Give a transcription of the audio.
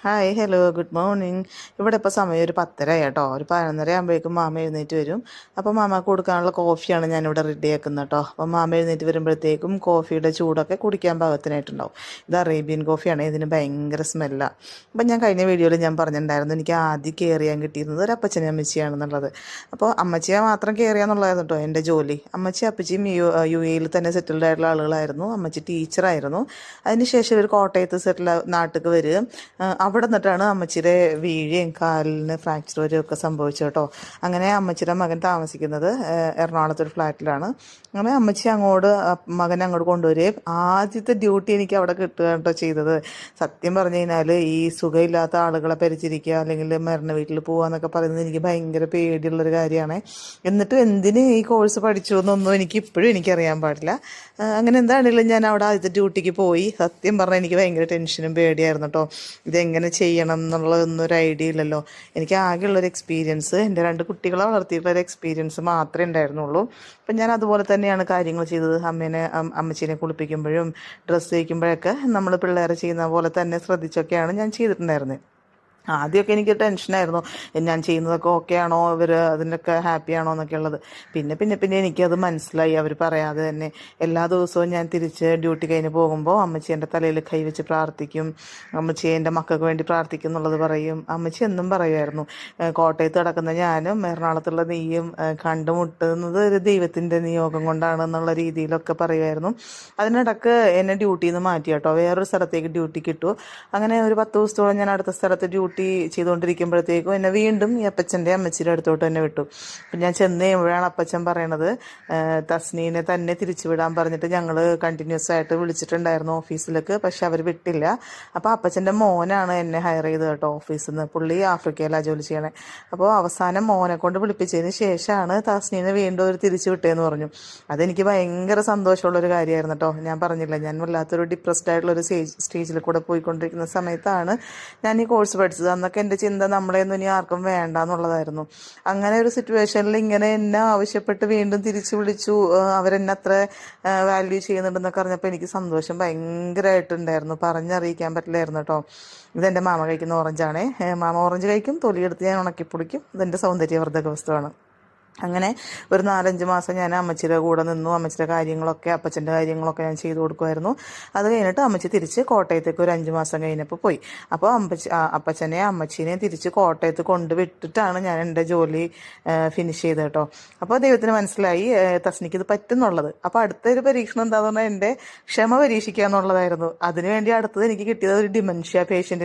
Hi hello good morning. ഇവിടെ ഇപ്പോൾ സമയം ഒരു 10:30 കേട്ടോ. ഒരു 11:30 ആകുമ്പോഴേക്കും മാമ എഴുന്നേറ്റ് വരും. അപ്പോൾ മാമക്ക് കൊടുക്കാനുള്ള കോഫിയാണ് ഞാനിവിടെ റെഡിയാക്കുന്നത് കേട്ടോ. അപ്പോൾ മാമ എഴുന്നേറ്റ് വരുമ്പോഴത്തേക്കും കോഫിയുടെ ചൂടൊക്കെ കുടിക്കാൻ പാകത്തിനായിട്ടുണ്ടാവും. ഇത് അറേബ്യൻ കോഫിയാണ്, ഇതിന് ഭയങ്കര സ്മെല്ലാണ്. അപ്പം ഞാൻ കഴിഞ്ഞ വീഡിയോയിൽ ഞാൻ പറഞ്ഞിട്ടുണ്ടായിരുന്നു എനിക്ക് ആദ്യം കെയർ ചെയ്യാൻ കിട്ടിയിരുന്നത് ഒരു അപ്പച്ചനും അമ്മച്ചിയാണെന്നുള്ളത്. അപ്പോൾ അമ്മച്ചിയെ മാത്രം കെയർ ചെയ്യാന്നുള്ളതായിരുന്നു കേട്ടോ എൻ്റെ ജോലി. അമ്മച്ചി അപ്പച്ചിയും യു എയിൽ തന്നെ സെറ്റിൽഡ് ആയിട്ടുള്ള ആളുകളായിരുന്നു. അമ്മച്ചി ടീച്ചറായിരുന്നു. അതിനുശേഷം ഇവർ കോട്ടയത്ത് നാട്ടിലേക്ക് വരിക. അവിടെ നിന്നിട്ടാണ് അമ്മച്ചിയുടെ വീഴുകയും കാലിന് ഫ്രാക്ചർ വരെയൊക്കെ സംഭവിച്ചു കേട്ടോ. അങ്ങനെ അമ്മച്ചിയുടെ മകൻ താമസിക്കുന്നത് എറണാകുളത്തൊരു ഫ്ലാറ്റിലാണ്. അങ്ങനെ അമ്മച്ചി മകനെ അങ്ങോട്ട് കൊണ്ടുവരികയും ആദ്യത്തെ ഡ്യൂട്ടി എനിക്ക് അവിടെ കിട്ടുക കേട്ടോ ചെയ്തത്. സത്യം പറഞ്ഞു കഴിഞ്ഞാൽ ഈ സുഖമില്ലാത്ത ആളുകളെ പരിചരിക്കുക അല്ലെങ്കിൽ മരണ വീട്ടിൽ പോകുക എന്നൊക്കെ പറയുന്നത് എനിക്ക് ഭയങ്കര പേടിയുള്ളൊരു കാര്യമാണ്. എന്നിട്ടും എന്തിന് ഈ കോഴ്സ് പഠിച്ചു എന്നൊന്നും ഇപ്പോഴും എനിക്കറിയാൻ പാടില്ല. അങ്ങനെ എന്താണെങ്കിലും ഞാൻ അവിടെ ആദ്യത്തെ ഡ്യൂട്ടിക്ക് പോയി. സത്യം പറഞ്ഞാൽ എനിക്ക് ഭയങ്കര ടെൻഷനും പേടിയായിരുന്നു കേട്ടോ. ഇതെങ്ങനെ ചെയ്യണം എന്നുള്ളതൊന്നും ഒരു ഐഡിയ ഇല്ലല്ലോ. എനിക്ക് ആകെയുള്ളൊരു എക്സ്പീരിയൻസ് എൻ്റെ 2 കുട്ടികളെ വളർത്തിയിട്ടുള്ളൊരു എക്സ്പീരിയൻസ് മാത്രമേ ഉണ്ടായിരുന്നുള്ളൂ. അപ്പം ഞാൻ അതുപോലെ തന്നെയാണ് കാര്യങ്ങൾ ചെയ്തത്. അമ്മച്ചീനെ കുളിപ്പിക്കുമ്പോഴും ഡ്രസ്സ് വയ്ക്കുമ്പോഴൊക്കെ നമ്മൾ പിള്ളേരെ ചെയ്യുന്ന പോലെ തന്നെ ശ്രദ്ധിച്ചൊക്കെയാണ് ഞാൻ ചെയ്തിട്ടുണ്ടായിരുന്നത്. ആദ്യമൊക്കെ എനിക്ക് ടെൻഷനായിരുന്നു, ഞാൻ ചെയ്യുന്നതൊക്കെ ഓക്കെ ആണോ, ഇവർ അതിനൊക്കെ ഹാപ്പി ആണോ എന്നൊക്കെ ഉള്ളത്. പിന്നെ എനിക്കത് മനസ്സിലായി. അവർ പറയാതെ തന്നെ എല്ലാ ദിവസവും ഞാൻ തിരിച്ച് ഡ്യൂട്ടി കഴിഞ്ഞ് പോകുമ്പോൾ അമ്മച്ചി എൻ്റെ തലയിൽ കൈവച്ച് പ്രാർത്ഥിക്കും, അമ്മച്ചി എൻ്റെ മക്കൾക്ക് വേണ്ടി പ്രാർത്ഥിക്കും എന്നുള്ളത് പറയും. അമ്മച്ചി എന്നും പറയുമായിരുന്നു, കോട്ടയത്ത് കിടക്കുന്ന ഞാനും എറണാകുളത്തുള്ള നീയും കണ്ടുമുട്ടുന്നത് ഒരു ദൈവത്തിൻ്റെ നിയോഗം കൊണ്ടാണ് എന്നുള്ള രീതിയിലൊക്കെ പറയുമായിരുന്നു. അതിനിടക്ക് എന്നെ ഡ്യൂട്ടിയിൽ നിന്ന് മാറ്റി കേട്ടോ, വേറൊരു സ്ഥലത്തേക്ക് ഡ്യൂട്ടി കിട്ടു. അങ്ങനെ ഒരു 10 ദിവസത്തോളം ഞാൻ അടുത്ത സ്ഥലത്ത് ഡ്യൂട്ടി ചെയ്തുകൊണ്ടിരിക്കുമ്പോഴത്തേക്കും എന്നെ വീണ്ടും ഈ അപ്പച്ചൻ്റെ അമ്മച്ചിയുടെ അടുത്തോട്ട് തന്നെ വിട്ടു. അപ്പം ഞാൻ ചെന്ന് കഴിയുമ്പോഴാണ് അപ്പച്ചൻ പറയണത്, തസ്നീനെ തന്നെ തിരിച്ചു വിടാൻ പറഞ്ഞിട്ട് ഞങ്ങൾ കണ്ടിന്യൂസ് ആയിട്ട് വിളിച്ചിട്ടുണ്ടായിരുന്നു ഓഫീസിലേക്ക്, പക്ഷെ അവർ വിട്ടില്ല. അപ്പോൾ അപ്പച്ചൻ്റെ മോനാണ് എന്നെ ഹയർ ചെയ്തത് കേട്ടോ ഓഫീസിൽ നിന്ന്. പുള്ളി ആഫ്രിക്കയിലാണ് ജോലി ചെയ്യണേ. അപ്പോൾ അവസാനം മോനെ കൊണ്ട് വിളിപ്പിച്ചതിന് ശേഷമാണ് തസ്നീനെ വീണ്ടും ഒരു തിരിച്ചു വിട്ടേന്ന് പറഞ്ഞു. അതെനിക്ക് ഭയങ്കര സന്തോഷമുള്ളൊരു കാര്യമായിരുന്നു കേട്ടോ. ഞാൻ പറഞ്ഞില്ല, ഞാൻ വല്ലാത്തൊരു ഡിപ്രസ്ഡ് ആയിട്ടുള്ളൊരു സ്റ്റേജിൽ കൂടെ പോയിക്കൊണ്ടിരിക്കുന്ന സമയത്താണ് ഞാൻ ഈ കോഴ്സ് പഠിച്ചത്. അന്നൊക്കെ എൻ്റെ ചിന്ത നമ്മളെയൊന്നും ഇനി ആർക്കും വേണ്ട എന്നുള്ളതായിരുന്നു. അങ്ങനെ ഒരു സിറ്റുവേഷനിൽ ഇങ്ങനെ എന്നെ ആവശ്യപ്പെട്ട് വീണ്ടും തിരിച്ചു വിളിച്ചു, അവരെന്നെ അത്ര വാല്യൂ ചെയ്യുന്നുണ്ടെന്നൊക്കെ അറിഞ്ഞപ്പോൾ എനിക്ക് സന്തോഷം ഭയങ്കരമായിട്ടുണ്ടായിരുന്നു, പറഞ്ഞറിയിക്കാൻ പറ്റില്ലായിരുന്നു കേട്ടോ. ഇതെൻ്റെ മാമ കഴിക്കുന്ന ഓറഞ്ചാണേ. മാമ ഓറഞ്ച് കഴിക്കും, തൊലിയെടുത്ത് ഞാൻ ഉണക്കി പൊടിക്കും. ഇതെൻ്റെ സൗന്ദര്യവർദ്ധക വസ്തുവാണ്. അങ്ങനെ ഒരു 4-5 മാസം ഞാൻ അമ്മച്ചിയുടെ കൂടെ നിന്നു. അമ്മച്ചിയുടെ കാര്യങ്ങളൊക്കെ അപ്പച്ചൻ്റെ കാര്യങ്ങളൊക്കെ ഞാൻ ചെയ്തു കൊടുക്കുമായിരുന്നു. അത് കഴിഞ്ഞിട്ട് അമ്മച്ചി തിരിച്ച് കോട്ടയത്തേക്ക് ഒരു 5 മാസം കഴിഞ്ഞപ്പോൾ പോയി. അപ്പോൾ അപ്പച്ചനെയും അമ്മച്ചീനെയും തിരിച്ച് കോട്ടയത്ത് കൊണ്ടുവിട്ടിട്ടാണ് ഞാൻ എൻ്റെ ജോലി ഫിനിഷ് ചെയ്തത് കേട്ടോ. അപ്പോൾ ദൈവത്തിന് മനസ്സിലായി തസ്നിക്ക് ഇത് പറ്റുന്നുള്ളത്. അപ്പോൾ അടുത്തൊരു പരീക്ഷണം എന്താണെന്ന് പറഞ്ഞാൽ എൻ്റെ ക്ഷമ പരീക്ഷിക്കുക എന്നുള്ളതായിരുന്നു. അതിനുവേണ്ടി അടുത്തത് എനിക്ക് കിട്ടിയത് ഒരു ഡിമെൻഷ്യ പേഷ്യൻറ്റിന്